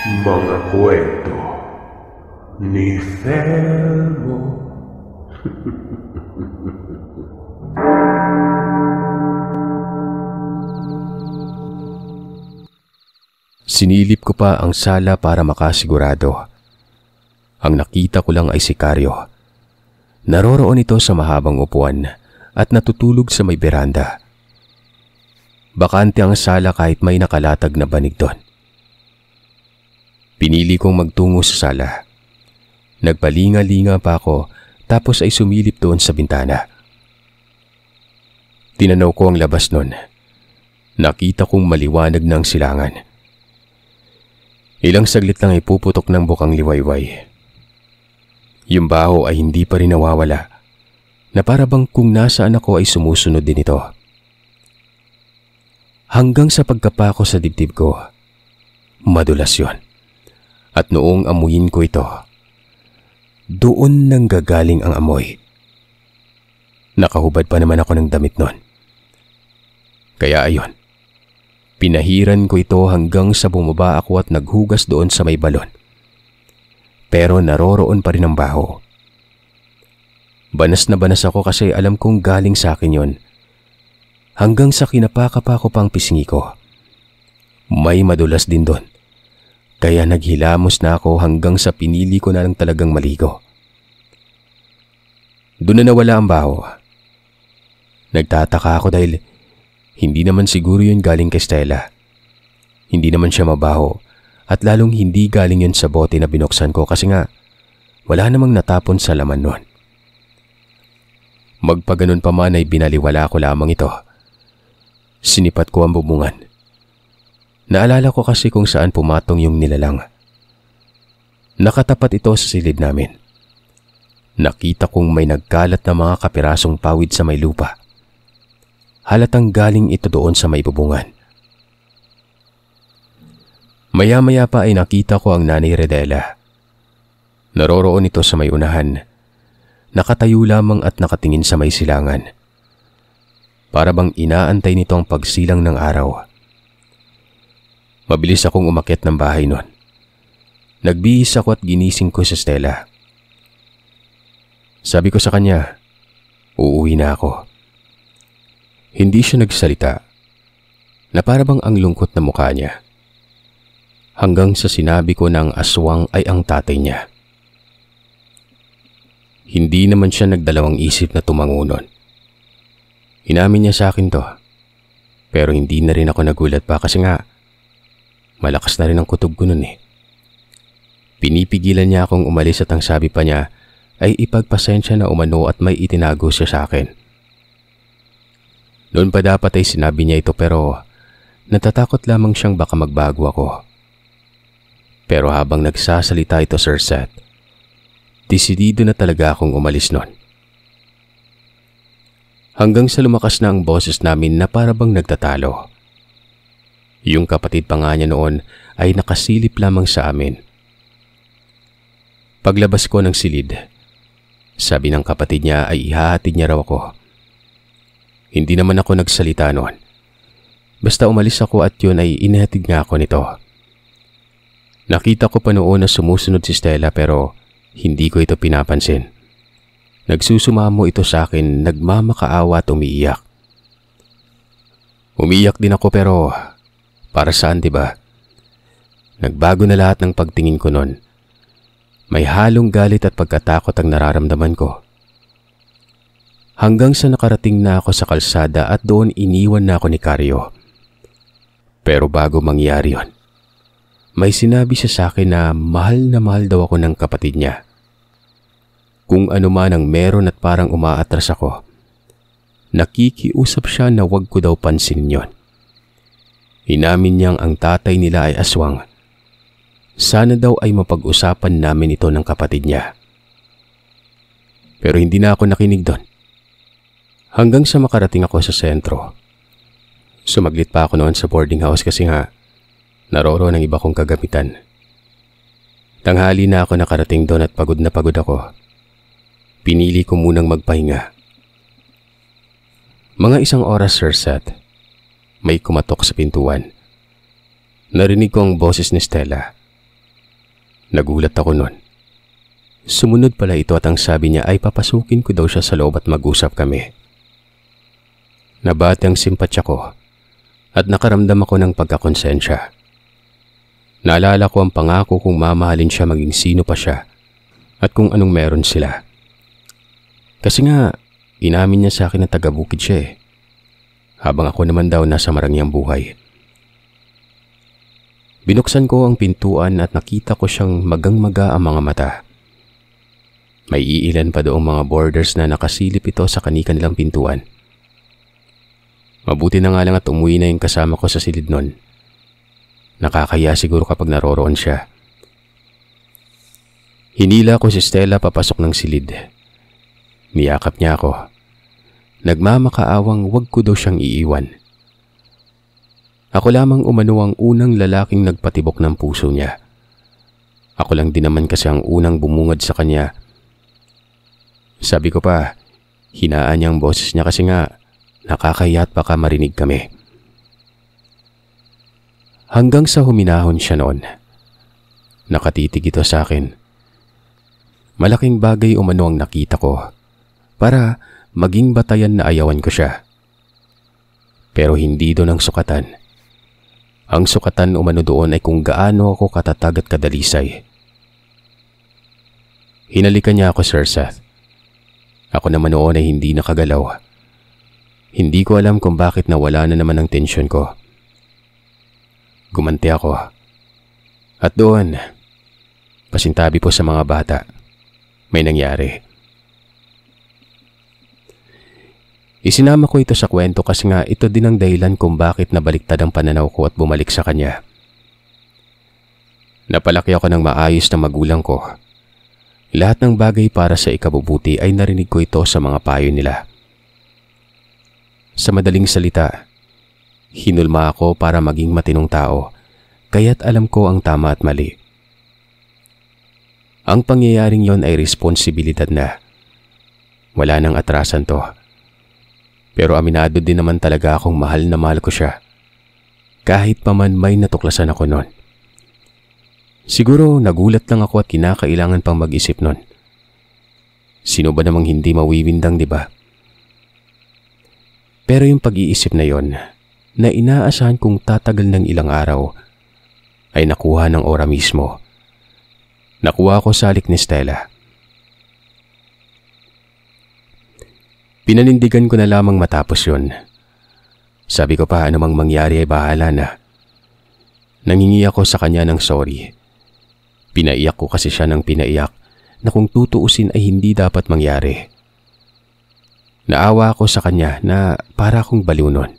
Mga kwento ni Thelmo. Sinilip ko pa ang sala para makasigurado. Ang nakita ko lang ay si Karyo. Naroroon ito sa mahabang upuan at natutulog sa may beranda. Bakante ang sala kahit may nakalatag na banig doon. Pinili kong magtungo sa sala. Nagpalinga-linga pa ako tapos ay sumilip doon sa bintana. Tinanaw ko ang labas noon. Nakita kong maliwanag ng silangan. Ilang saglit lang ay puputok ng bukang liwayway. Yung baho ay hindi pa rin nawawala na para bang kung nasaan ako ay sumusunod din ito. Hanggang sa pagkapa ko sa dibdib ko, madulas yon. At noong amuyin ko ito, doon nanggagaling ang amoy. Nakahubad pa naman ako ng damit noon. Kaya ayon, pinahiran ko ito hanggang sa bumaba ako at naghugas doon sa may balon. Pero naroroon pa rin ang baho. Banas na banas ako kasi alam kong galing sa akin yon. Hanggang sa kinapakapa ko pang pisngi ko. May madulas din doon. Kaya naghilamos na ako hanggang sa pinili ko na lang talagang maligo. Doon na nawala ang baho. Nagtataka ako dahil hindi naman siguro yun galing kay Stella. Hindi naman siya mabaho at lalong hindi galing yun sa bote na binuksan ko kasi nga wala namang natapon sa laman nun. Magpaganon pa man ay binaliwala ko lamang ito. Sinipat ko ang bubungan. Naalala ko kasi kung saan pumatong yung nilalang. Nakatapat ito sa silid namin. Nakita kong may nagkalat na mga kapirasong pawid sa may lupa. Halatang galing ito doon sa may bubungan. Maya-maya pa ay nakita ko ang Nanay Redela. Naroroon ito sa may unahan. Nakatayo lamang at nakatingin sa may silangan. Para bang inaantay nito ang pagsilang ng araw. Mabilis akong umakyat ng bahay noon. Nagbihis ako at ginising ko si Stella. Sabi ko sa kanya, uuwi na ako. Hindi siya nagsalita, na para bang ang lungkot na mukha niya. Hanggang sa sinabi ko na ang aswang ay ang tatay niya. Hindi naman siya nagdalawang isip na tumango nun. Inamin niya sa akin to, pero hindi na rin ako nagulat pa kasi nga, malakas na rin ang kutob ko nun eh. Pinipigilan niya akong umalis at ang sabi pa niya ay ipagpasensya na umano at may itinago siya sa akin. Noon pa dapat ay sinabi niya ito pero natatakot lamang siyang baka magbago ako. Pero habang nagsasalita ito, Sir Seth, desidido na talaga akong umalis noon. Hanggang sa lumakas na ang boses namin na para bang nagtatalo. Yung kapatid pa nga niya noon ay nakasilip lamang sa amin. Paglabas ko ng silid, sabi ng kapatid niya ay ihahatid niya raw ako. Hindi naman ako nagsalita noon. Basta umalis ako at yun ay inihatid nga ako nito. Nakita ko pa noon na sumusunod si Stella pero hindi ko ito pinapansin. Nagsusumamo ito sa akin, nagmamakaawa at umiiyak. Umiiyak din ako pero para saan, diba? Nagbago na lahat ng pagtingin ko noon. May halong galit at pagkatakot ang nararamdaman ko. Hanggang sa nakarating na ako sa kalsada at doon iniwan na ako ni Karyo. Pero bago mangyari yon, may sinabi siya sa akin na mahal daw ako ng kapatid niya. Kung ano man ang meron at parang umaatras ako, nakikiusap siya na wag ko daw pansinin yon. Inamin niyang ang tatay nila ay aswang. Sana daw ay mapag-usapan namin ito ng kapatid niya. Pero hindi na ako nakinig doon. Hanggang sa makarating ako sa sentro. Sumaglit pa ako noon sa boarding house kasi nga naroroon ang iba kong kagamitan. Tanghali na ako nakarating doon at pagod na pagod ako. Pinili ko munang magpahinga. Mga 1 oras, Sir Seth, may kumatok sa pintuan. Narinig ko ang boses ni Stella. Nagulat ako nun. Sumunod pala ito at ang sabi niya ay papasukin ko daw siya sa loob at mag-usap kami. Nabati ang simpatya ko at nakaramdam ako ng pagkakonsensya. Naalala ko ang pangako kong mamahalin siya maging sino pa siya at kung anong meron sila. Kasi nga, inamin niya sa akin na taga-bukid siya eh. Habang ako naman daw nasa marangyang buhay. Binuksan ko ang pintuan at nakita ko siyang magang-maga ang mga mata. May iilan pa doong mga boarders na nakasilip ito sa kanilang pintuan. Mabuti na nga lang at umuwi na yung kasama ko sa silid nun. Nakakaya siguro kapag naroroon siya. Hinila ko si Stella papasok ng silid. Niyakap niya ako. Nagmamakaawang wag ko daw siyang iiwan. Ako lamang umano ang unang lalaking nagpatibok ng puso niya. Ako lang din naman kasi ang unang bumungad sa kanya. Sabi ko pa, hinaan niya ang boses niya kasi nga nakakahiya at baka marinig kami. Hanggang sa huminahon siya noon. Nakatitig ito sa akin. Malaking bagay umano ang nakita ko para maging batayan na ayawan ko siya. Pero hindi doon ang sukatan. Ang sukatan umano doon ay kung gaano ako katatag at kadalisay. Hinalikan niya ako, Sir Seth. Ako naman noon ay hindi nakagalaw. Hindi ko alam kung bakit nawala na naman ang tensyon ko. Gumanti ako. At doon, pasintabi po sa mga bata, may nangyari. Isinama ko ito sa kwento kasi nga ito din ang dahilan kung bakit nabaliktad ang pananaw ko at bumalik sa kanya. Napalaki ako ng maayos na magulang ko. Lahat ng bagay para sa ikabubuti ay narinig ko ito sa mga payo nila. Sa madaling salita, hinulma ako para maging matinong tao, kaya't alam ko ang tama at mali. Ang pangyayaring yon ay responsibilidad na. Wala nang atrasan to. Pero aminado din naman talaga akong mahal na mahal ko siya. Kahit pa man may natuklasan ako noon. Siguro nagulat lang ako at kinakailangan pang mag-isip noon. Sino ba namang hindi mawiwindang, di ba? Pero yung pag-iisip na yon, na inaasahan kong tatagal ng ilang araw, ay nakuha ng ora mismo. Nakuha ko sa halik ni Stella. Pinanindigan ko na lamang matapos yun. Sabi ko pa anumang mangyari ay bahala na. Nangingi ako sa kanya ng sorry. Pinaiyak ko kasi siya ng pinaiyak na kung tutuusin ay hindi dapat mangyari. Naawa ako sa kanya na para akong baliw nun.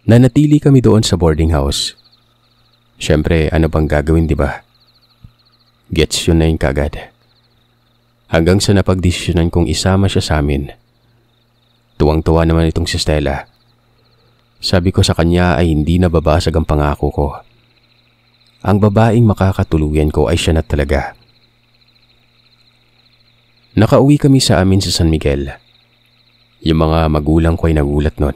Nanatili kami doon sa boarding house. Siyempre, ano bang gagawin, di ba? Gets yun na yung kagad. Hanggang sa napagdesisyonan kong isama siya sa amin. Tuwang-tuwa naman itong si Stella. Sabi ko sa kanya ay hindi na babasag ang pangako ko. Ang babaeng makakatuluyan ko ay siya na talaga. Nakauwi kami sa amin sa San Miguel. Yung mga magulang ko ay nagulat nun.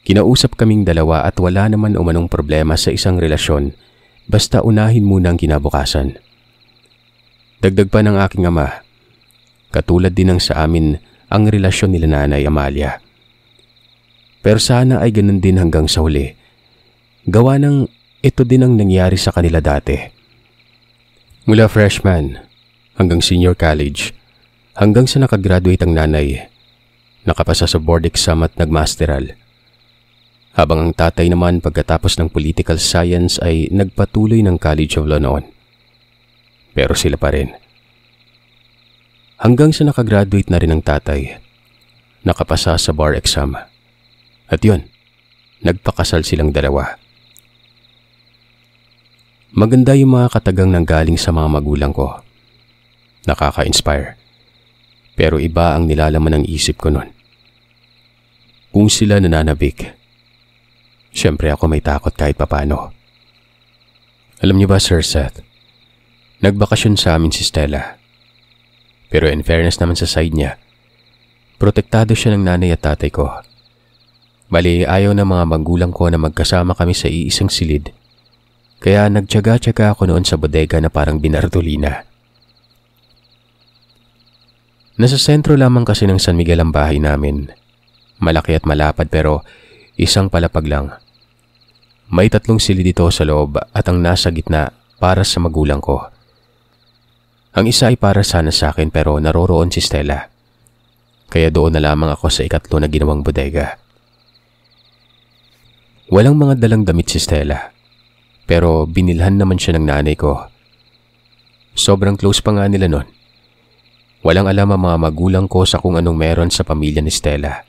Kinausap kaming dalawa at wala naman umanong problema sa isang relasyon basta unahin muna ang kinabukasan. Dagdag pa ng aking ama, katulad din ng sa amin ang relasyon nila Nanay Amalia. Pero sana ay ganun din hanggang sa huli. Gawa ng ito din ang nangyari sa kanila dati. Mula freshman hanggang senior college, hanggang sa nakagraduate ang nanay, nakapasa sa board exam at nagmasteral. Habang ang tatay naman pagkatapos ng political science ay nagpatuloy ng College of Law noon. Pero sila pa rin. Hanggang sa nakagraduate na rin ang tatay, nakapasa sa bar exam. At yun, nagpakasal silang dalawa. Maganda yung mga katagang nanggaling sa mga magulang ko. Nakaka-inspire. Pero iba ang nilalaman ng isip ko nun. Kung sila nananabik, syempre ako may takot kahit papano. Alam niyo ba, Sir Seth, nagbakasyon sa amin si Stella. Pero in fairness naman sa side niya, protektado siya ng nanay at tatay ko. Bali, ayaw ng mga magulang ko na magkasama kami sa iisang silid Kaya nagtiyaga-tiyaga ako noon sa bodega na parang binartolina. Nasa sentro lamang kasi ng San Miguel ang bahay namin. Malaki at malapad pero isang palapag lang. May 3 silid dito sa loob at ang nasa gitna para sa magulang ko. Ang isa ay para sana sa akin pero naroroon si Stella. Kaya doon na lamang ako sa ikatlo na ginawang bodega. Walang mga dalang damit si Stella. Pero binilhan naman siya ng nanay ko. Sobrang close pa nga nila nun. Walang alam ang mga magulang ko sa kung anong meron sa pamilya ni Stella.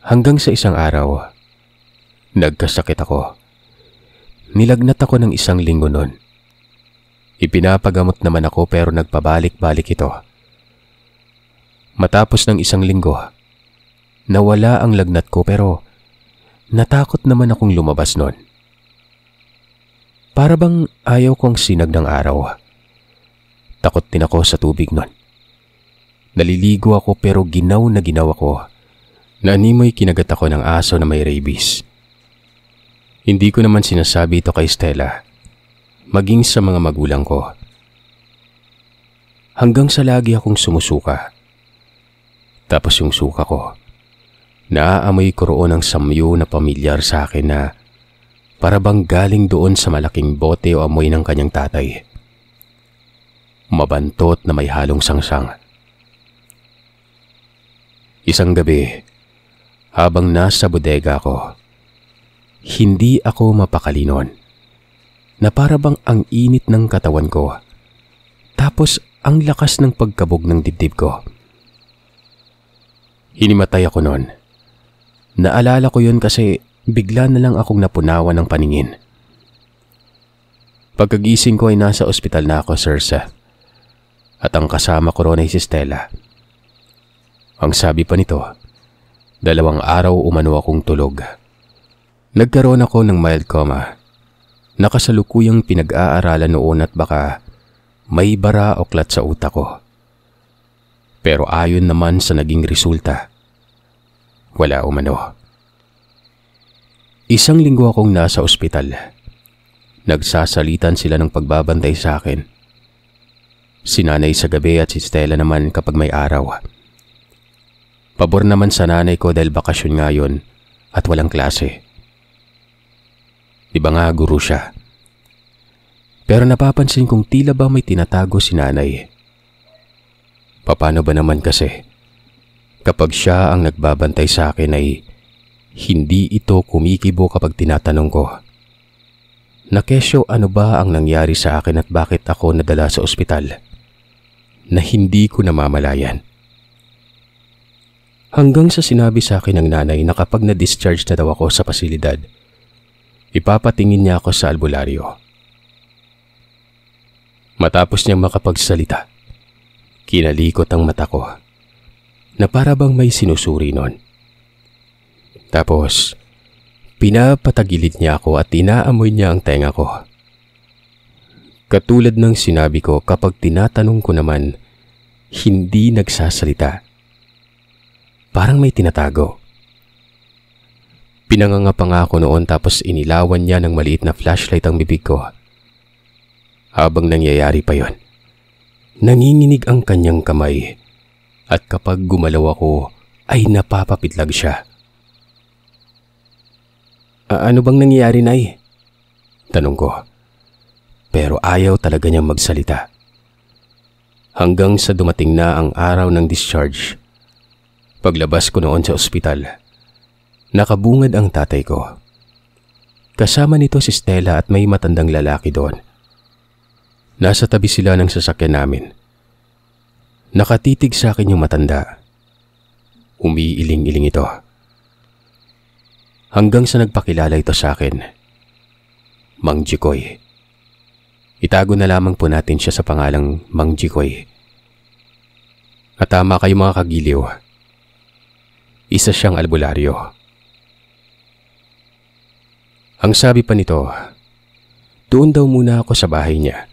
Hanggang sa isang araw, nagkasakit ako. Nilagnat ako ng 1 linggo nun. Ipinapagamot naman ako pero nagpabalik-balik ito. Matapos ng 1 linggo, nawala ang lagnat ko pero natakot naman akong lumabas nun. Para bang ayaw kong sinag ng araw. Takot din ako sa tubig nun. Naliligo ako pero ginaw na ginaw ako. Nanimoy kinagat ako ng aso na may rabies. Hindi ko naman sinasabi ito kay Stella, maging sa mga magulang ko. Hanggang sa lagi akong sumusuka. Tapos yung suka ko, naaamoy ko roon ang samyo na pamilyar sa akin na para bang galing doon sa malaking bote o amoy ng kanyang tatay. Mabantot na may halong sangsang. Isang gabi, habang nasa bodega ko, hindi ako mapakali noon na para bang ang init ng katawan ko tapos ang lakas ng pagkabog ng dibdib ko. Hinimatay ako noon. Naalala ko yun kasi bigla na lang akong napunawan ng paningin. Pagkagising ko ay nasa ospital na ako, Sirsa. At ang kasama ko roon ay si Stella. Ang sabi pa nito, 2 araw umano akong tulog. Nagkaroon ako ng mild coma. Nakasalukuyang pinag-aaralan noon at baka may bara o klat sa utak ko. Pero ayon naman sa naging resulta, wala umano. 1 linggo akong nasa ospital. Nagsasalitan sila ng pagbabantay sa akin. Si nanay sa gabi at si Stella naman kapag may araw. Pabor naman sa nanay ko dahil bakasyon nga yun at walang klase. Di ba nga guro siya? Pero napapansin kong tila ba may tinatago si nanay. Paano ba naman kasi? Kapag siya ang nagbabantay sa akin ay hindi ito kumikibo kapag tinatanong ko. Nakesyo, ano ba ang nangyari sa akin at bakit ako nadala sa ospital? Na hindi ko namamalayan. Hanggang sa sinabi sa akin ng nanay na kapag na-discharge na daw ako sa pasilidad, ipapatingin niya ako sa albularyo. Matapos niyang makapagsalita, kinalikot ang mata ko na para bang may sinusuri nun. Tapos, pinapatagilid niya ako at inaamoy niya ang tenga ko. Katulad ng sinabi ko, kapag tinatanong ko naman, hindi nagsasalita. Parang may tinatago. Pinangangapa nga ako noon tapos inilawan niya ng maliit na flashlight ang bibig ko. Habang nangyayari pa yon, nanginginig ang kanyang kamay at kapag gumalaw ako ay napapapitlag siya. Ano bang nangyayari, Nay? Tanong ko. Pero ayaw talaga niyang magsalita. Hanggang sa dumating na ang araw ng discharge. Paglabas ko noon sa ospital, nakabungad ang tatay ko. Kasama nito si Stella at may matandang lalaki doon. Nasa tabi sila ng sasakyan namin. Nakatitig sa akin yung matanda. Umiiling-iling ito. Hanggang sa nagpakilala ito sa akin. Mang Jikoy. Itago na lamang po natin siya sa pangalang Mang Jikoy. At tama kayo mga kagiliw. Isa siyang albularyo. Ang sabi pa nito, doon daw muna ako sa bahay niya.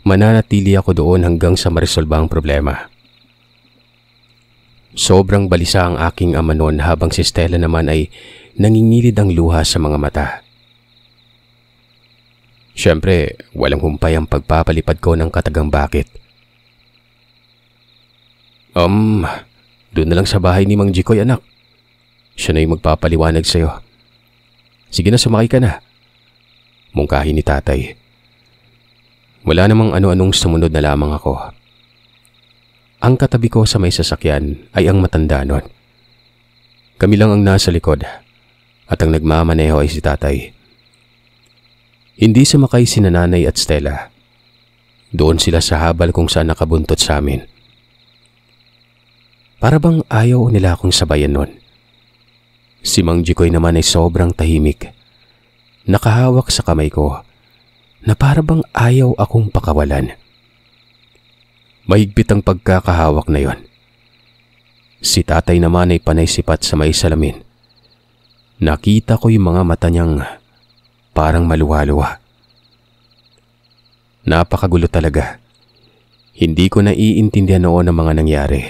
Mananatili ako doon hanggang sa maresolba ang problema. Sobrang balisa ang aking ama noon habang si Stella naman ay nangingilid ang luha sa mga mata. Siyempre, walang humpay ang pagpapalipad ko ng katagang bakit. Doon na lang sa bahay ni Mang Jikoy, anak. Siya na yung magpapaliwanag sa'yo. Sige na, sumakay ka na. Mungkahi ni tatay. Wala namang ano-anong sumunod na lamang ako. Ang katabi ko sa may sasakyan ay ang matanda nun. Kami lang ang nasa likod at ang nagmamaneho ay si tatay. Hindi sumakay sina Nanay at Stella. Doon sila sa habal kung saan nakabuntot sa amin. Para bang ayaw nila akong sabayan nun. Si Mang Jikoy naman ay sobrang tahimik. Nakahawak sa kamay ko na para bang ayaw akong pakawalan. Mahigpit ang pagkakahawak na yon. Si tatay naman ay panay sipat sa may salamin. Nakita ko yung mga mata niyang parang maluwa-luwa. Napakagulo talaga. Hindi ko naiintindihan noon ang mga nangyari.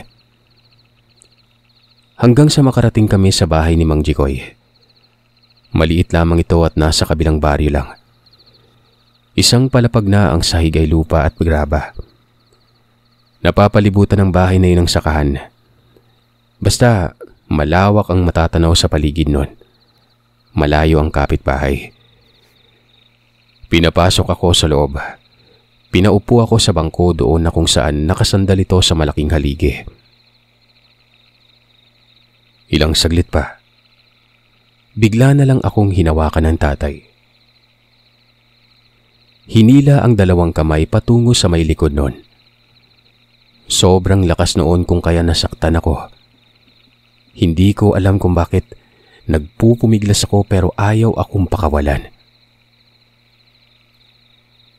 Hanggang sa makarating kami sa bahay ni Mang Jikoy. Maliit lamang ito at nasa kabilang baryo lang. Isang palapag na ang sahig ay lupa at graba. Napapalibutan ng bahay na yun ng sakahan. Basta malawak ang matatanaw sa paligid nun. Malayo ang kapitbahay. Pinapasok ako sa loob. Pinaupo ako sa bangko doon na kung saan nakasandal ito sa malaking haligi. Ilang saglit pa. Bigla na lang akong hinawakan ng tatay. Hinila ang dalawang kamay patungo sa may likod nun. Sobrang lakas noon kung kaya nasaktan ako. Hindi ko alam kung bakit nagpupumiglas ako pero ayaw akong pakawalan.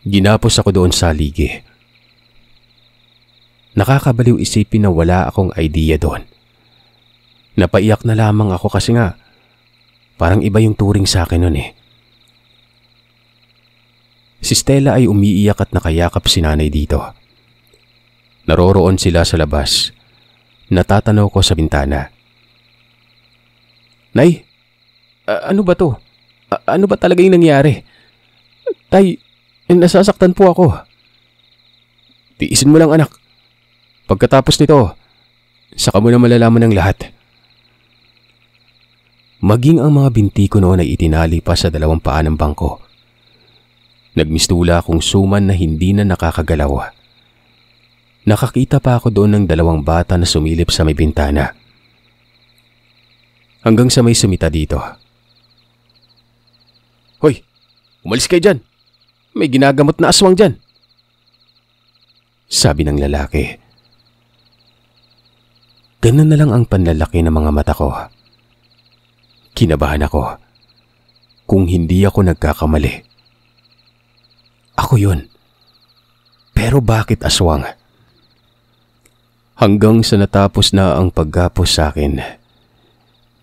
Ginapos ako doon sa haligi. Nakakabaliw isipin na wala akong idea doon. Napaiyak na lamang ako kasi nga parang iba yung turing sa akin nun eh. Si Stella ay umiiyak at nakayakap si Nanay dito. Naroroon sila sa labas. Natatanaw ko sa bintana. Nay, ano ba to? Ano ba talaga yung nangyari? Tay, nasasaktan po ako. Tiisin mo lang anak. Pagkatapos nito, saka mo na malalaman ng lahat. Maging ang mga binti ko noon ay itinali pa sa dalawang paa ng bangko. Nagmistula akong suman na hindi na nakakagalaw. Nakakita pa ako doon ng dalawang bata na sumilip sa may bintana. Hanggang sa may sumita dito. Hoy, umalis kayo dyan. May ginagamot na aswang dyan. Sabi ng lalaki. Ganun na lang ang panlalaki ng mga mata ko. Kinabahan ako. Kung hindi ako nagkakamali. Ako yun. Pero bakit aswang? Hanggang sa natapos na ang paggapos sa akin,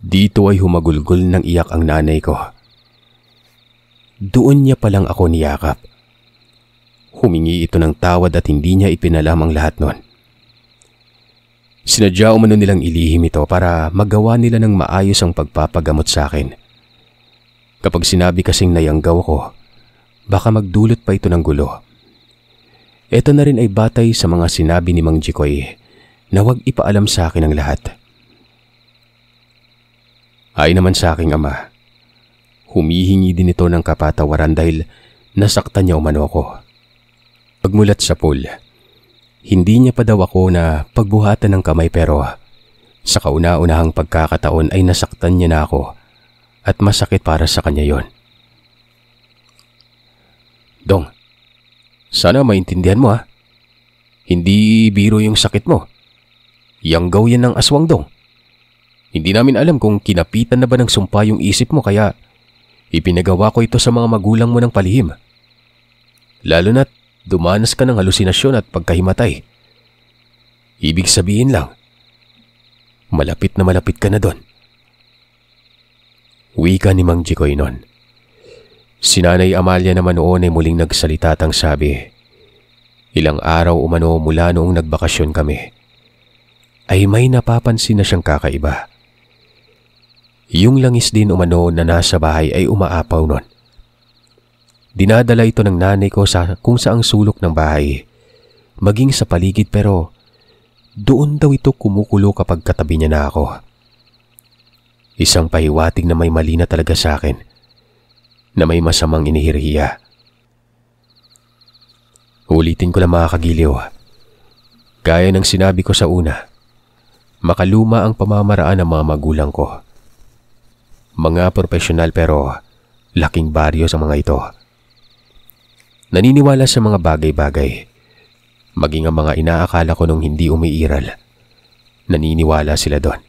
dito ay humagulgol ng iyak ang nanay ko. Doon niya palang ako niyakap. Humingi ito ng tawad at hindi niya ipinalam ang lahat nun. Sinadya umano nilang ilihim ito para magawa nila ng maayos ang pagpapagamot sa akin. Kapag sinabi kasing nayanggaw ko, baka magdulot pa ito ng gulo. Ito na rin ay batay sa mga sinabi ni Mang Jikoy na huwag ipaalam sa akin ang lahat. Ay naman sa aking ama, humihingi din ito ng kapatawaran dahil nasaktan niya umano ako. Pagmulat sa pool, hindi niya pa daw ako na pagbuhatan ng kamay pero sa kauna-unahang pagkakataon ay nasaktan niya na ako at masakit para sa kanya yon. Dong, sana maintindihan mo ha. Hindi biro yung sakit mo. Yanggaw yan ng aswang Dong. Hindi namin alam kung kinapitan na ba ng sumpa yung isip mo kaya ipinagawa ko ito sa mga magulang mo ng palihim. Lalo na't dumanas ka ng halusinasyon at pagkahimatay. Ibig sabihin lang, malapit na malapit ka na doon. Wika ni Mang Jikoy nun. Si Nanay Amalia naman noon ay muling nagsalita at ang sabi, ilang araw umano mula noong nagbakasyon kami, ay may napapansin na siyang kakaiba. Yung langis din umano na nasa bahay ay umaapaw nun. Dinadala ito ng nanay ko sa kung saang sulok ng bahay, maging sa paligid, pero doon daw ito kumukulo kapag katabi niya na ako. Isang pahiwatig na may mali na talaga sa akin, na may masamang inihiriya. Ulitin ko lang mga kagiliw. Gaya ng sinabi ko sa una, makaluma ang pamamaraan ng mga magulang ko. Mga profesional pero laking baryo sa mga ito. Naniniwala sa mga bagay-bagay, maging ang mga inaakala ko nung hindi umiiral. Naniniwala sila doon.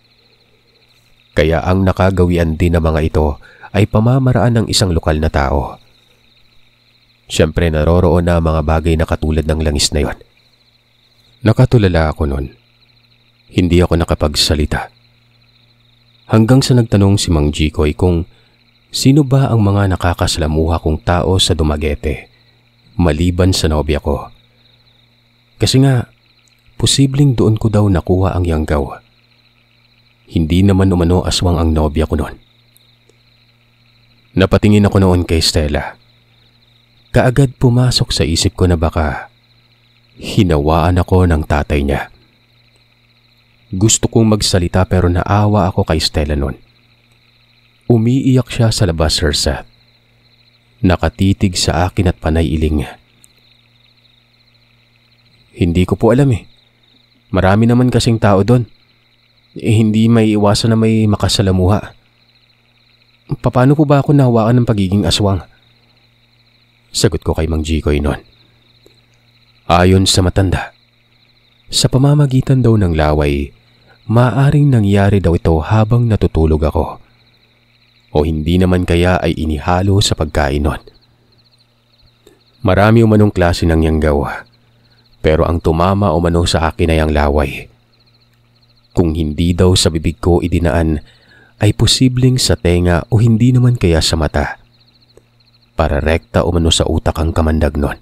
Kaya ang nakagawian din ng mga ito ay pamamaraan ng isang lokal na tao. Siyempre naroroon na mga bagay na katulad ng langis na yon. Nakatulala ako noon. Hindi ako nakapagsalita. Hanggang sa nagtanong si Mang Jikoy kung sino ba ang mga nakakasalamuha kong tao sa Dumaguete, maliban sa nobya ko. Kasi nga, posibleng doon ko daw nakuha ang yanggaw. Hindi naman umano aswang ang nobya ko noon. Napatingin ako noon kay Stella. Kaagad pumasok sa isip ko na baka hinawaan ako ng tatay niya. Gusto kong magsalita pero naawa ako kay Stella noon. Umiiyak siya sa labas, Sir. Nakatitig sa akin at panay iling. Hindi ko po alam eh. Marami naman kasing tao doon. Hindi may iwasan na may makasalamuha. Paano po ba ako nahawakan ng pagiging aswang? Sagot ko kay Mang Jikoy noon. Ayon sa matanda, sa pamamagitan daw ng laway, maaaring nangyari daw ito habang natutulog ako. O hindi naman kaya ay inihalo sa pagkain noon. Marami umanong klase ng yanggaw, pero ang tumama umano sa akin ay ang laway. Kung hindi daw sa bibig ko idinaan, ay posibleng sa tenga o hindi naman kaya sa mata. Para rekta umano sa utak ang kamandag nun.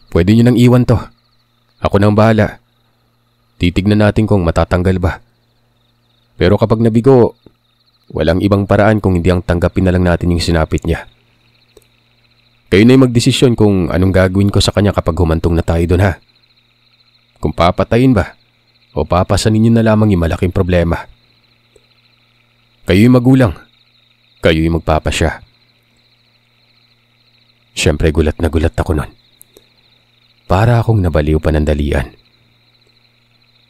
Pwede nyo nang iwan to. Ako nang bahala. Titignan natin kung matatanggal ba. Pero kapag nabigo, walang ibang paraan kung hindi ang tanggapin na lang natin yung sinapit niya. Kayo na'y magdesisyon kung anong gagawin ko sa kanya kapag humantong na tayo doon, ha? Kung papatayin ba o papasanin niyo na lamang yung malaking problema. Kayo'y magulang. Kayo'y magpapasya. Siyempre gulat na gulat ako nun. Para akong nabaliw panandalian.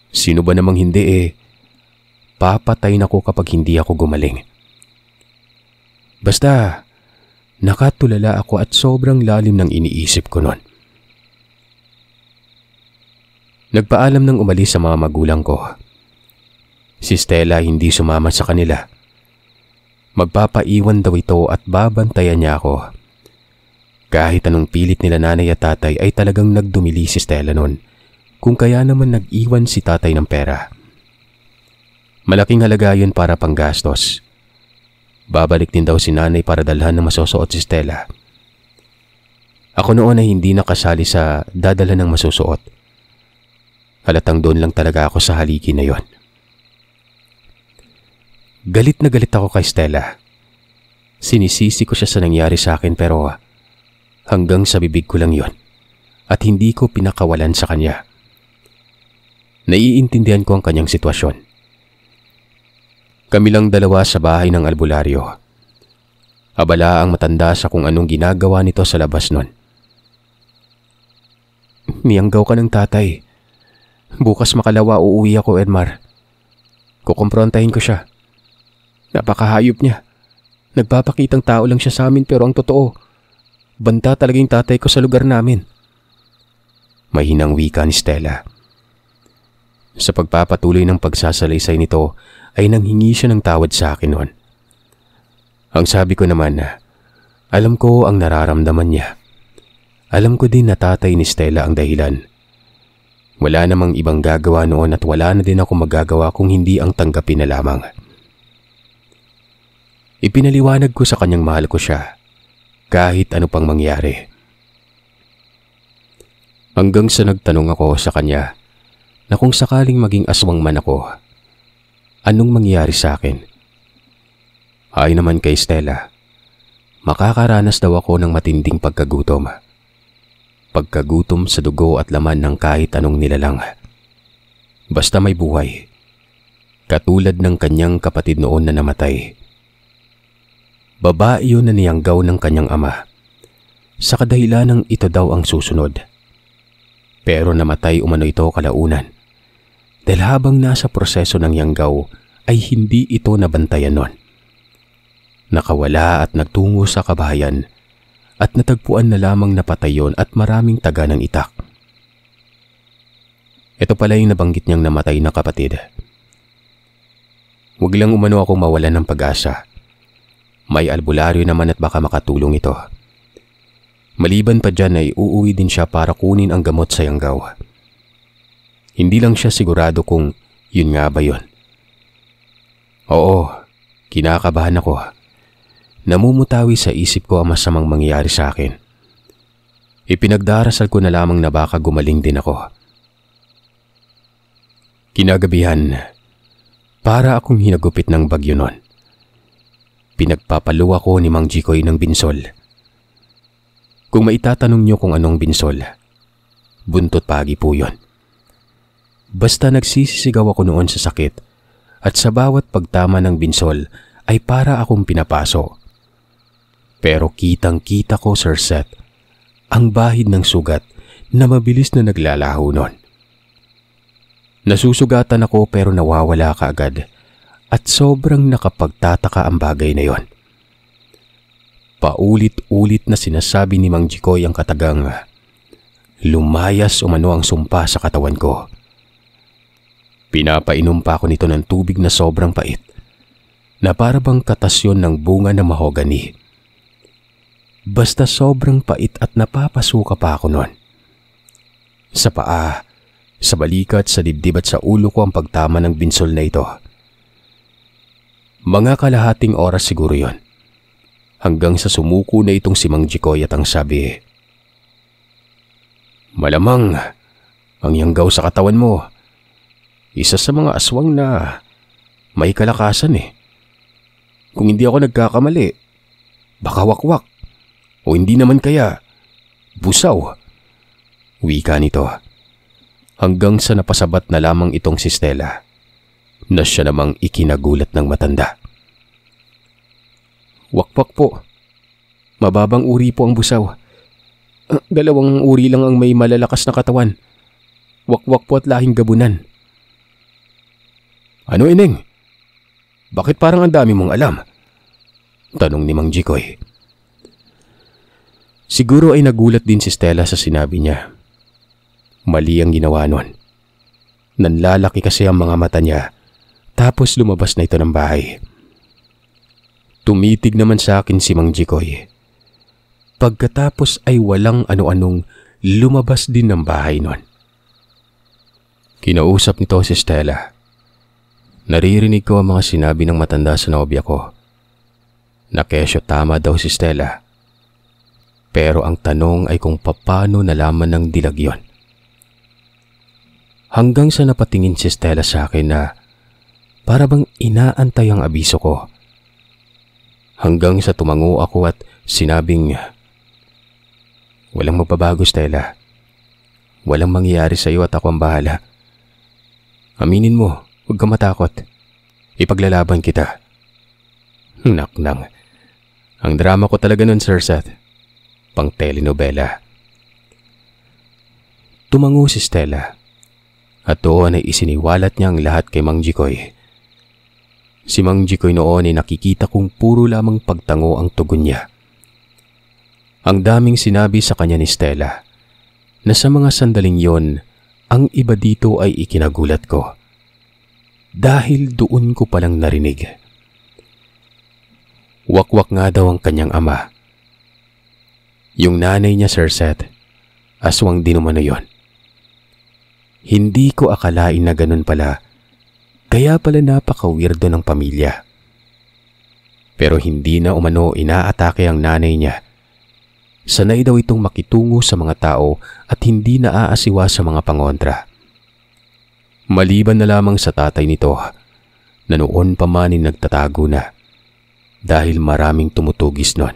Sino ba namang hindi papatayin ako kapag hindi ako gumaling. Basta, nakatulala ako at sobrang lalim ng iniisip ko nun. Nagpaalam nang umalis sa mga magulang ko. Si Stella hindi sumama sa kanila. Magpapaiwan daw ito at babantayan niya ako. Kahit anong pilit nila nanay at tatay ay talagang nagdumili si Stella noon, kung kaya naman nag-iwan si tatay ng pera. Malaking halaga yun para panggastos. Babalik din daw si nanay para dalhan ng masusuot si Stella. Ako noon ay hindi nakasali sa dadala ng masusuot. Halatang doon lang talaga ako sa haligi na yon. Galit na galit ako kay Stella. Sinisisi ko siya sa nangyari sa akin pero hanggang sa bibig ko lang yon at hindi ko pinakawalan sa kanya. Naiintindihan ko ang kanyang sitwasyon. Kami lang dalawa sa bahay ng albularyo. Abala ang matanda sa kung anong ginagawa nito sa labas nun. Niyanggaw ka ng tatay. Bukas makalawa uuwi ako, Edmar. Kukumprontahin ko siya. Napakahayop niya. Nagpapakitang tao lang siya sa amin pero ang totoo, banta talaga yung tatay ko sa lugar namin. Mahinang wika ni Stella. Sa pagpapatuloy ng pagsasalaysay nito ay nanghingi siya ng tawad sa akin noon. Ang sabi ko naman na alam ko ang nararamdaman niya. Alam ko din na tatay ni Stella ang dahilan. Wala namang ibang gagawa noon at wala na din ako magagawa kung hindi ang tanggapin na lamang. Ipinaliwanag ko sa kanyang mahal ko siya kahit ano pang mangyari. Hanggang sa nagtanong ako sa kanya na kung sakaling maging aswang man ako, anong mangyari sa akin? Ayon naman kay Stella, makakaranas daw ako ng matinding pagkagutom. Pagkagutom sa dugo at laman ng kahit anong nilalang. Basta may buhay. Katulad ng kanyang kapatid noon na namatay. Babae yun na niyanggaw ng kanyang ama. Sa kadahilanang ito daw ang susunod. Pero namatay umano ito kalaunan. Dahil habang nasa proseso ng yanggaw ay hindi ito nabantayan nun. Nakawala at nagtungo sa kabahayan at natagpuan na lamang napatay yun at maraming taga ng itak. Ito pala yung nabanggit niyang namatay na kapatid. Huwag lang umano akong mawalan ng pag-asa. May albularyo naman at baka makatulong ito. Maliban pa dyan ay uuwi din siya para kunin ang gamot sa yanggaw. Hindi lang siya sigurado kung yun nga ba yun. Oo, kinakabahan ako. Namumutawi sa isip ko ang masamang mangyayari sa akin. Ipinagdarasal ko na lamang na baka gumaling din ako. Kinagabihan, para akong hinagupit ng bagyo nun. Pinagpapaluwa ko ni Mang Jikoy ng binsol. Kung maitatanong niyo kung anong binsol, buntot pagi po yun. Basta nagsisisigaw ako noon sa sakit at sa bawat pagtama ng binsol ay para akong pinapaso. Pero kitang-kita ko, Sir Seth, ang bahid ng sugat na mabilis na naglalaho nun. Nasusugatan ako pero nawawala kaagad at sobrang nakapagtataka ang bagay na yon. Paulit-ulit na sinasabi ni Mang Jikoy ang katagang lumayas umano ang sumpa sa katawan ko. Pinapainom pa ako nito ng tubig na sobrang pait na para bang katasyon ng bunga na mahogani. Basta sobrang pait at napapasuka pa ako nun. Sa paa, sa balikat, sa dibdib at sa ulo ko ang pagtama ng binsol na ito. Mga kalahating oras siguro yon. Hanggang sa sumuko na itong si Mang Jikoy at ang sabi, malamang ang yanggaw sa katawan mo, isa sa mga aswang na may kalakasan eh. Kung hindi ako nagkakamali, baka wakwak o hindi naman kaya busaw. Wika nito hanggang sa napasabat na lamang itong si Stella na siya namang ikinagulat ng matanda. Wakwak po. Mababang uri po ang busaw. Dalawang uri lang ang may malalakas na katawan. Wakwak po at lahing gabunan. Ano, Ineng? Bakit parang ang dami mong alam? Tanong ni Mang Jikoy. Siguro ay nagulat din si Stella sa sinabi niya. Mali ang ginawa nun. Nanlalaki kasi ang mga mata niya tapos lumabas na ito ng bahay. Tumitig naman sa akin si Mang Jikoy. Pagkatapos ay walang ano-anong lumabas din ng bahay nun. Kinausap nito si Stella. Naririnig ko ang mga sinabi ng matanda sa nobya ko. Na kesyo tama daw si Stella. Pero ang tanong ay kung paano nalaman ng dilag yon. Hanggang sa napatingin si Stella sa akin na para bang inaantay ang abiso ko. Hanggang sa tumango ako at sinabing, walang magbabago, Stella. Walang mangyayari sa iyo at ako ang bahala. Aminin mo, huwag ka matakot. Ipaglalaban kita. Naknang. Ang drama ko talaga nun, Sir Seth. Pang telenovela. Tumango si Stella. At doon ay isiniwalat niya ang lahat kay Mang Jikoy. Si Mang Jikoy noon ay nakikita kong puro lamang pagtango ang tugon niya. Ang daming sinabi sa kanya ni Stella na sa mga sandaling yon, ang iba dito ay ikinagulat ko. Dahil doon ko palang narinig. Wakwak nga daw ang kanyang ama. Yung nanay niya, Sir Seth, aswang din umano yon. Hindi ko akalain na ganun pala. Kaya pala napaka-weirdo ng pamilya. Pero hindi na umano inaatake ang nanay niya. Sanay daw itong makitungo sa mga tao at hindi na aasiwa sa mga pangontra. Maliban na lamang sa tatay nito na noon pa man ay nagtatago na dahil maraming tumutugis nun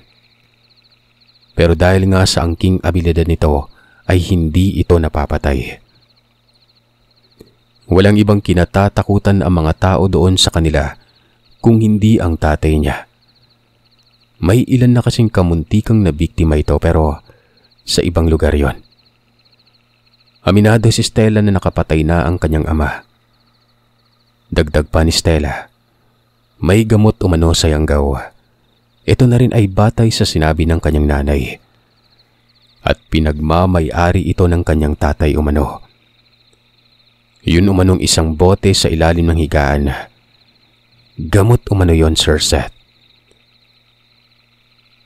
Pero dahil nga sa angking abilidad nito ay hindi ito napapatay. Walang ibang kinatatakutan ang mga tao doon sa kanila kung hindi ang tatay niya. May ilan na kasing kamuntikang na biktima ito pero sa ibang lugar yon. Aminado si Stella na nakapatay na ang kanyang ama. Dagdag pa ni Stella, may gamot umano sa Yanggaw. Ito na rin ay batay sa sinabi ng kanyang nanay. At pinagmamay-ari ito ng kanyang tatay umano. Yun umanong isang bote sa ilalim ng higaan. Gamot umano yon, Sir Seth.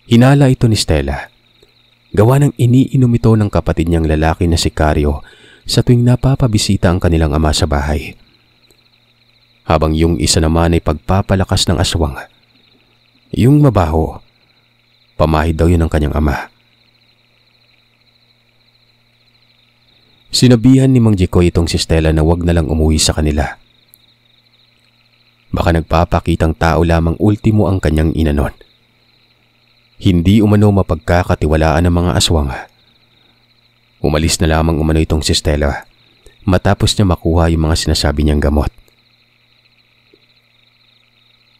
Hinala ito ni Stella. Gawa ng iniinom ito ng kapatid niyang lalaki na si Carlo sa tuwing napapabisita ang kanilang ama sa bahay. Habang yung isa naman ay pagpapalakas ng aswang. Yung mabaho, pamahid daw yun ng kanyang ama. Sinabihan ni Mang Jikoy itong si Stella na wag na lang umuwi sa kanila. Baka nagpapakitang tao lamang ultimo ang kanyang inanon. Hindi umano mapagkakatiwalaan ng mga aswang. Umalis na lamang umano itong si Stella matapos niya makuha yung mga sinasabi niyang gamot.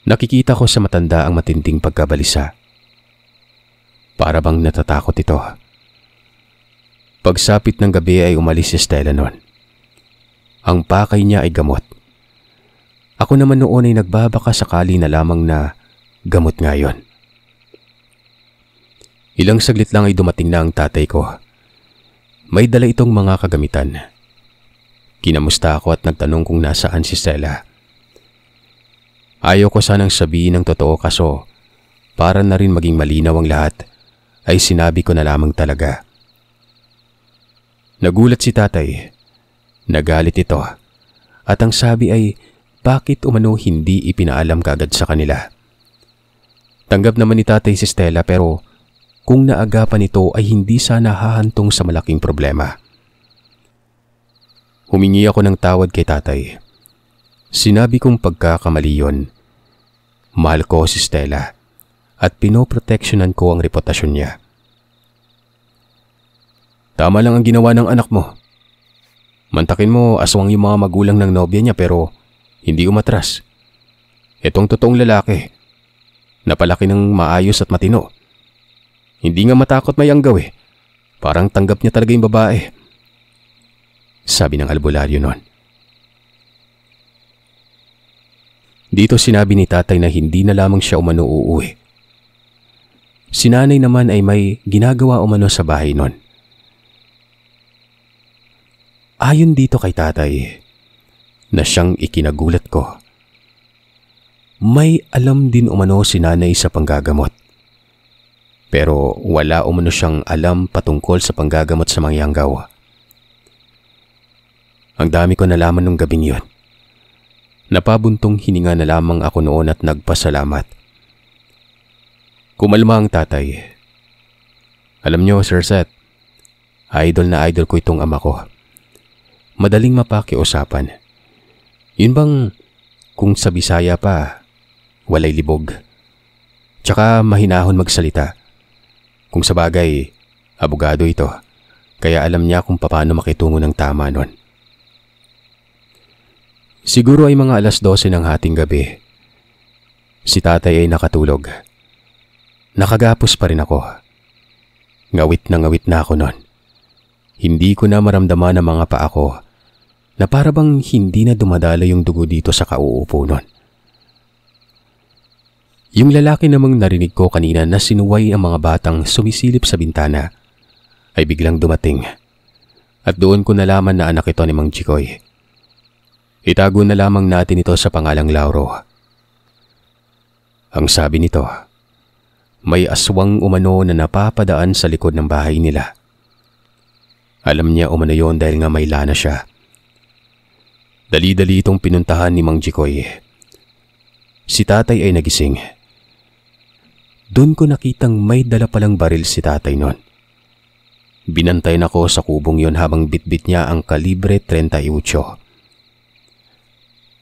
Nakikita ko sa matanda ang matinding pagkabalisa. Para bang natatakot ito. Pagsapit ng gabi ay umalis si Stella noon. Ang pakay niya ay gamot. Ako naman noon ay nagbabaka sakali na lamang na gamot nga yon. Ilang saglit lang ay dumating na ang tatay ko. May dala itong mga kagamitan. Kinamusta ako at nagtanong kung nasaan si Stella. Ayaw ko sanang sabihin ng totoo kaso para na rin maging malinaw ang lahat ay sinabi ko na lamang talaga. Nagulat si tatay. Nagalit ito. At ang sabi ay bakit umano hindi ipinaalam kagad sa kanila. Tanggap naman ni tatay si Stella pero kung naagapan ito ay hindi sana hahantong sa malaking problema. Humingi ako ng tawad kay tatay. Sinabi kong pagkakamali yun. Mahal ko si Stella at pinoproteksyonan ko ang reputasyon niya. Tama lang ang ginawa ng anak mo. Mantakin mo aswang yung mga magulang ng nobya niya pero hindi umatras. Itong totoong lalaki. Napalaki ng maayos at matino. Hindi nga matakot may Yanggaw eh. Parang tanggap niya talaga yung babae. Sabi ng albularyo noon. Dito sinabi ni tatay na hindi na lamang siya umano uuwi. Si nanay naman ay may ginagawa umano sa bahay noon. Ayon dito kay tatay, na siyang ikinagulat ko. May alam din umano si nanay sa panggagamot. Pero wala umano siyang alam patungkol sa panggagamot sa mga Yanggaw. Ang dami ko nalaman nung gabing yun. Napabuntong hininga na lamang ako noon at nagpasalamat. Kumalma ang tatay. Alam niyo, Sir Seth, idol na idol ko itong ama ko. Madaling mapakiusapan. Yun bang kung sa Bisaya pa, walay libog. Tsaka mahinahon magsalita. Kung sa bagay, abogado ito, kaya alam niya kung paano makitungo ng tama nun. Siguro ay mga 12:00 ng hating gabi. Si tatay ay nakatulog. Nakagapos pa rin ako. Ngawit na ako nun. Hindi ko na maramdaman ang mga paa ko na para bang hindi na dumadala yung dugo dito sa kauupo nun. Yung lalaki namang narinig ko kanina na sinuway ang mga batang sumisilip sa bintana ay biglang dumating at doon ko nalaman na anak ito ni Mang Jikoy. Itago na lamang natin ito sa pangalang Lauro. Ang sabi nito, may aswang umano na napapadaan sa likod ng bahay nila. Alam niya umano yon dahil nga may lana siya. Dali-dali itong pinuntahan ni Mang Jikoy. Si tatay ay nagising. Doon ko nakitang may dala palang baril si tatay noon. Binantayan ako sa kubong yon habang bitbit niya ang kalibre 38.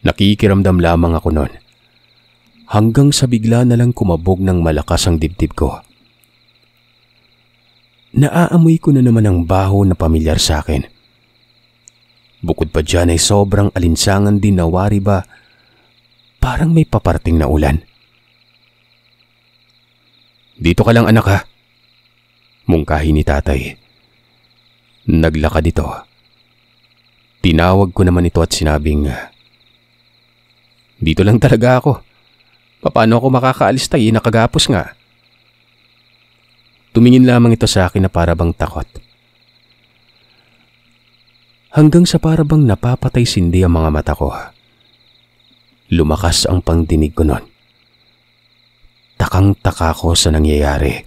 Nakikiramdam lamang ako noon. Hanggang sa bigla na lang kumabog ng malakas ang dibdib ko. Naaamoy ko na naman ang baho na pamilyar sa akin. Bukod pa dyan ay sobrang alinsangan din na wari ba parang may paparting na ulan. "Dito ka lang anak ha," mungkahi ni tatay. Naglakad ito. Tinawag ko naman ito at sinabing, "Dito lang talaga ako. Paano ako makakaalis tayo? Nakagapos nga." Tumingin lamang ito sa akin na para bang takot. Hanggang sa para bang napapatay sindi ang mga mata ko. Lumakas ang pangdinig ko nun. Takang-taka ko sa nangyayari.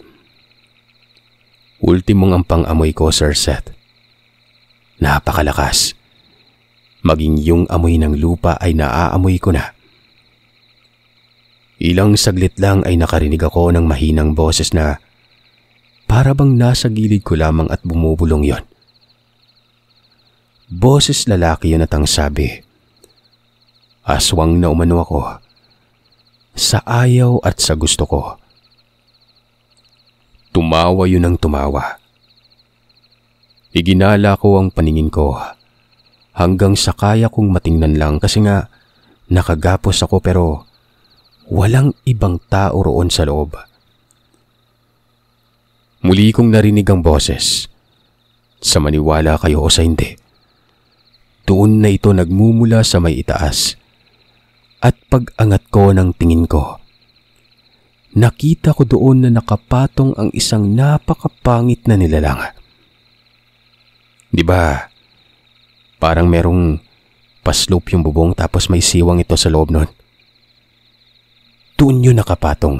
Ultimong ang pang-amoy ko, Sir Seth. Napakalakas. Maging yung amoy ng lupa ay naaamoy ko na. Ilang saglit lang ay nakarinig ako ng mahinang boses na para bang nasa gilid ko lamang at bumubulong yon. Boses lalaki yun at ang sabi, "Aswang na umano ako sa ayaw at sa gusto ko." Tumawa yun ng tumawa. Iginala ko ang paningin ko hanggang sa kaya kong matingnan lang kasi nga nakagapos ako pero walang ibang tao roon sa loob. Muli kong narinig ang boses. Sa maniwala kayo o sa hindi, doon na ito nagmumula sa may itaas. At pag-angat ko ng tingin ko, nakita ko doon na nakapatong ang isang napakapangit na nilalang. Di ba, parang merong paslope yung bubong tapos may siwang ito sa loob nun. Doon yun nakapatong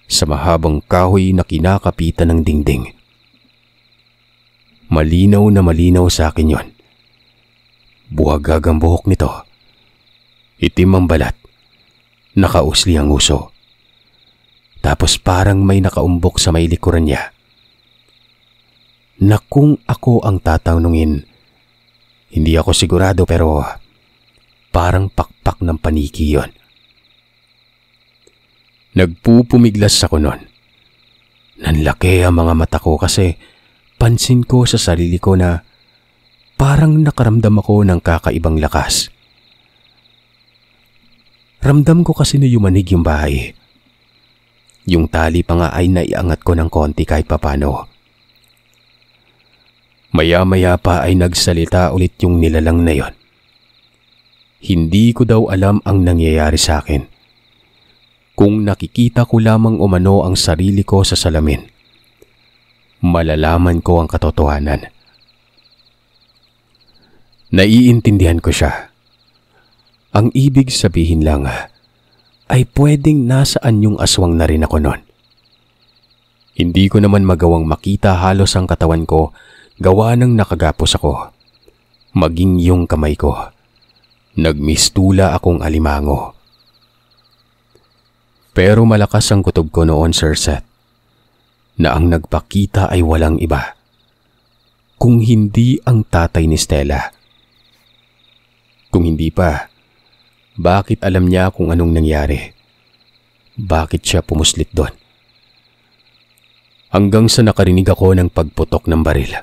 sa mahabang kahoy na kinakapitan ng dingding. Malinaw na malinaw sa akin yon. Buhagag ang buhok nito. Itim ang balat. Nakausli ang uso. Tapos parang may nakaumbok sa may likuran niya. Na kung ako ang tatanungin, hindi ako sigurado pero parang pakpak ng paniki yon. Nagpupumiglas ako nun. Nanlaki ang mga mata ko kasi pansin ko sa sarili ko na parang nakaramdam ako ng kakaibang lakas. Ramdam ko kasi na yumanig yung bahay. Yung tali pa nga ay naiangat ko ng konti kahit papano. Maya-maya pa ay nagsalita ulit yung nilalang na yon. Hindi ko daw alam ang nangyayari sa akin. Kung nakikita ko lamang umano ang sarili ko sa salamin, malalaman ko ang katotohanan. Naiintindihan ko siya. Ang ibig sabihin lang ay pwedeng nasaan yung aswang na rin ako nun. Hindi ko naman magawang makita halos ang katawan ko gawa ng nakagapos ako. Maging yung kamay ko. Nagmistula akong alimango. Pero malakas ang kutob ko noon, Sir Seth, na ang nagpakita ay walang iba, kung hindi ang tatay ni Stella. Kung hindi pa, bakit alam niya kung anong nangyari? Bakit siya pumuslit doon? Hanggang sa nakarinig ako ng pagputok ng baril.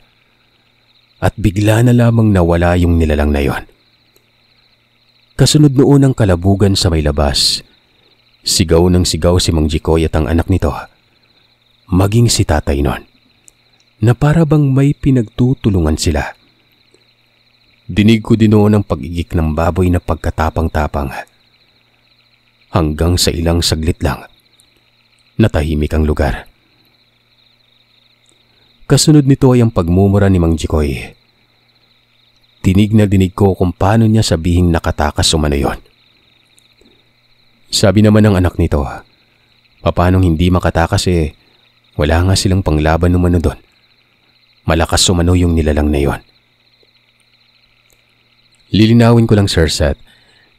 At bigla na lamang nawala yung nilalang na yon. Kasunod noon ang kalabugan sa may labas. Sigaw ng sigaw si Mang Jikoy at ang anak nito. Maging si tatay nun. Na para bang may pinagtutulungan sila. Dinig ko din noon ang pag-igik ng baboy na pagkatapang-tapang. Hanggang sa ilang saglit lang, natahimik ang lugar. Kasunod nito ay ang pagmumura ni Mang Jikoy. Dinig na dinig ko kung paano niya sabihing nakatakas umano yon. Sabi naman ng anak nito, papanong hindi makatakas wala nga silang panglaban umano doon. Malakas umano yung nilalang na yon. Lilinawin ko lang, Sir Seth,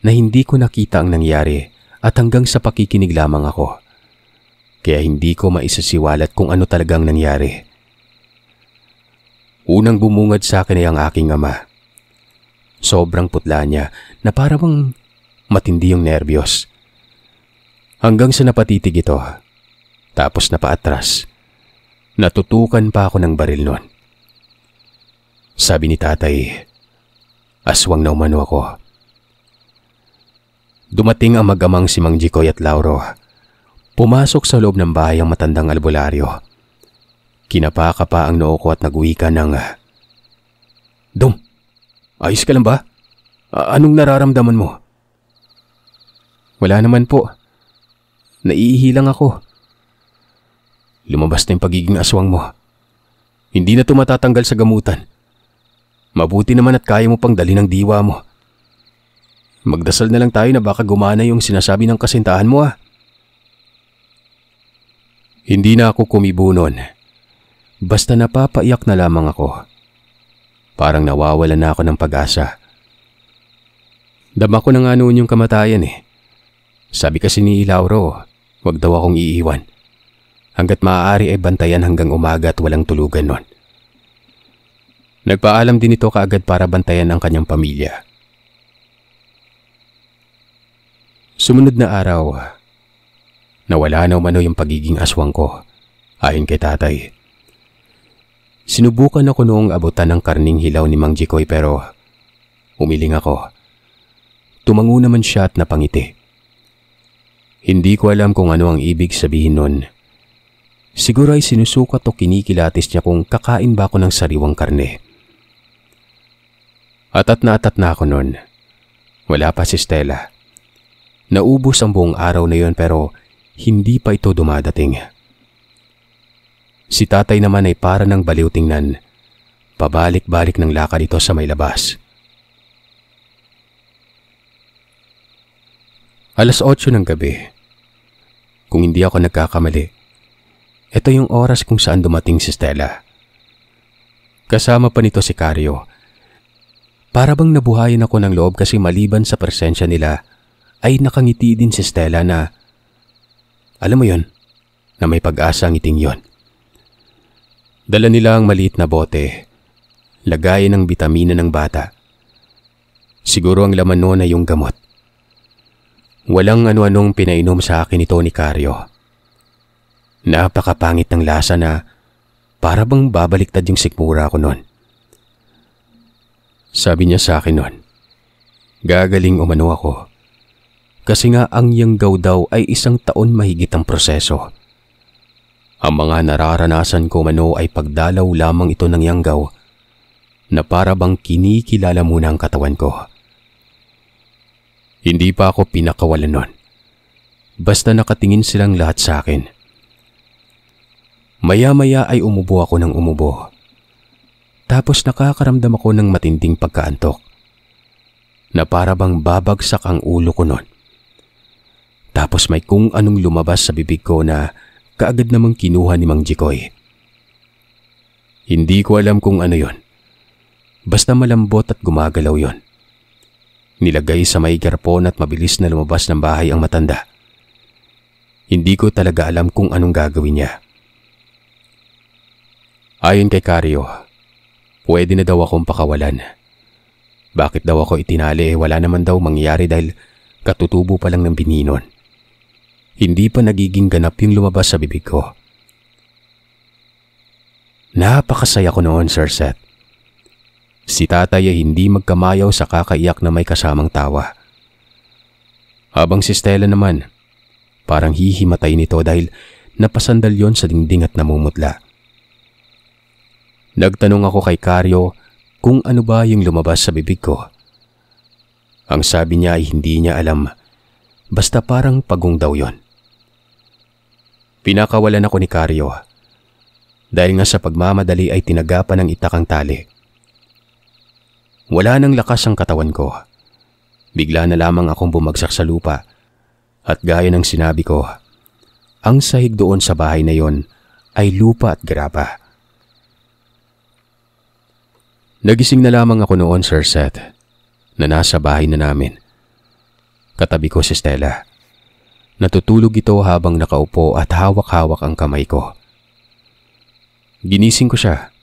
na hindi ko nakita ang nangyari at hanggang sa pakikinig lamang ako. Kaya hindi ko maisasiwalat kung ano talagang nangyari. Unang bumungad sa akin ay ang aking ama. Sobrang putla niya na parang matindi yung nerbiyos. Hanggang sa napatitig ito, tapos napaatras. Natutukan pa ako ng baril noon. Sabi ni tatay, aswang na umano ako. Dumating ang mag-amang si Mang Jikoy at Lauro. Pumasok sa loob ng bahay ang matandang albularyo. Kinapaka pa ang noo ko at nag-uwi ka ng, Dong, ayos ka lang ba? Anong nararamdaman mo? Wala naman po. Naiihi lang ako. Lumabas na yung pagiging aswang mo. Hindi na ito matatanggal sa gamutan. Mabuti naman at kaya mo pang dali ng diwa mo. Magdasal na lang tayo na baka gumana yung sinasabi ng kasintahan mo Hindi na ako kumibo noon. Basta napapaiyak na lamang ako. Parang nawawalan na ako ng pag-asa. Dama ko na nga noon yung kamatayan Sabi kasi ni Lauro, wag daw akong iiwan. Hanggat maaari ay bantayan hanggang umaga at walang tulugan nun. Nagpaalam din ito kaagad para bantayan ang kanyang pamilya. Sumunod na araw, nawala na umano yung pagiging aswang ko, ayon kay tatay. Sinubukan ako noong abutan ng karning hilaw ni Mang Jikoy pero umiling ako. Tumango naman siya at napangiti. Hindi ko alam kung ano ang ibig sabihin nun. Siguro ay sinusukat o kinikilatis niya kung kakain ba ako ng sariwang karne. Atat na ako nun. Wala pa si Stella. Naubos ang buong araw na yon pero hindi pa ito dumadating. Si tatay naman ay para ng baliw tingnan. Pabalik-balik ng lakad ito sa may labas. Alas 8 ng gabi. Kung hindi ako nagkakamali, ito yung oras kung saan dumating si Stella. Kasama pa nito si Karyo. Para bang nabuhayan ako ng loob kasi maliban sa presensya nila, ay nakangiti din si Stella na, alam mo yon, na may pag-asa ang ngiting yon. Dala nila ang maliit na bote, lagayan ng bitamina ng bata. Siguro ang laman noon ay yung gamot. Walang ano-anong pinainom sa akin ito ni Karyo. Napakapangit ng lasa na para bang babaliktad yung sikmura ko noon. Sabi niya sa akin noon, gagaling umano ako. Kasi nga ang yanggaw daw ay 1 taon mahigit ang proseso. Ang mga nararanasan ko umano ay pagdalaw lamang ito ng yanggaw na para bang kinikilala muna ang katawan ko. Hindi pa ako pinakawalan nun. Basta nakatingin silang lahat sa akin. Maya-maya ay umubo ako ng umubo. Tapos nakakaramdam ako ng matinding pagkaantok. Na para bang babagsak ang ulo ko nun. Tapos may kung anong lumabas sa bibig ko na kaagad namang kinuha ni Mang Jikoy. Hindi ko alam kung ano yon. Basta malambot at gumagalaw yon. Nilagay sa may garpon at mabilis na lumabas ng bahay ang matanda. Hindi ko talaga alam kung anong gagawin niya. Ayon kay Karyo, pwede na daw akong pakawalan. Bakit daw ako itinali wala naman daw mangyayari dahil katutubo pa lang ng bininon. Hindi pa nagiging ganap yung lumabas sa bibig ko. Napakasaya ko noon, Sir Seth. Si tatay ay hindi magkamayaw sa kakaiyak na may kasamang tawa. Habang si Stella naman, parang hihimatay nito dahil napasandal yon sa dingding at namumutla. Nagtanong ako kay Karyo kung ano ba yung lumabas sa bibig ko. Ang sabi niya ay hindi niya alam, basta parang pagong daw yon. Pinakawalan ako ni Karyo dahil nga sa pagmamadali ay tinagapan ng itak ang tali. Wala nang lakas ang katawan ko. Bigla na lamang akong bumagsak sa lupa at gaya ng sinabi ko, ang sahig doon sa bahay na yon ay lupa at graba. Nagising na lamang ako noon, Sir Seth, na nasa bahay na namin. Katabi ko si Stella. Natutulog ito habang nakaupo at hawak-hawak ang kamay ko. Ginising ko siya.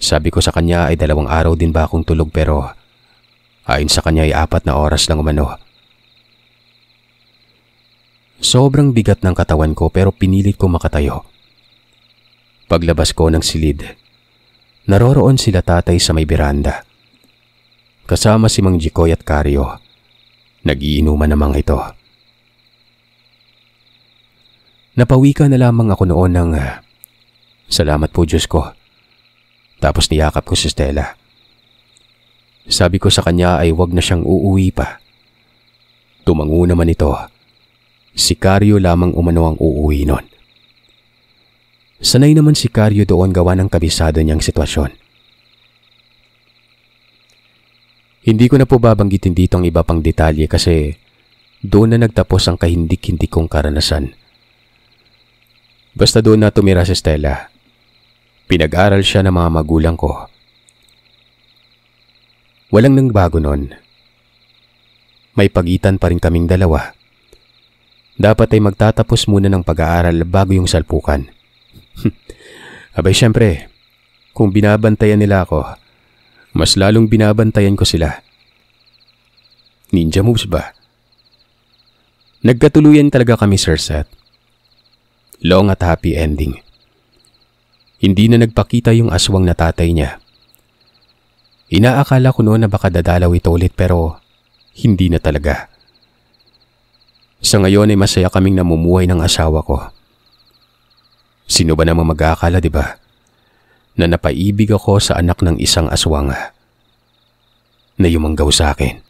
Sabi ko sa kanya ay 2 araw din ba akong tulog pero ayon sa kanya ay 4 na oras lang umano. Sobrang bigat ng katawan ko pero pinilit ko makatayo. Paglabas ko ng silid, naroroon sila tatay sa may beranda. Kasama si Mang Jikoy at Karyo. Nagiinuman namang ito. Napawika na lamang ako noon ng salamat po Diyos ko. Tapos niyakap ko si Stella. Sabi ko sa kanya ay wag na siyang uuwi pa. Tumango naman ito. Si Karyo lamang umano ang uuwi nun. Sanay naman si Karyo doon gawa ng kabisado niyang sitwasyon. Hindi ko na po babanggitin dito ang iba pang detalye kasi doon na nagtapos ang kahindik-hindik kong karanasan. Basta doon na tumira si Stella. Pinag-aral siya ng mga magulang ko. Walang nangbago nun. May pagitan pa rin kaming dalawa. Dapat ay magtatapos muna ng pag-aaral bago yung salpukan. Abay syempre, kung binabantayan nila ako, mas lalong binabantayan ko sila. Ninja moves ba? Nagkatuluyan talaga kami, Sir Seth. Long at happy ending. Hindi na nagpakita yung aswang na tatay niya. Inaakala ko noon na baka dadalaw ito ulit pero hindi na talaga. Sa ngayon ay masaya kaming namumuhay ng asawa ko. Sino ba namang mag-aakala, di ba? Na napaibig ako sa anak ng isang aswang na yumanggaw sa akin.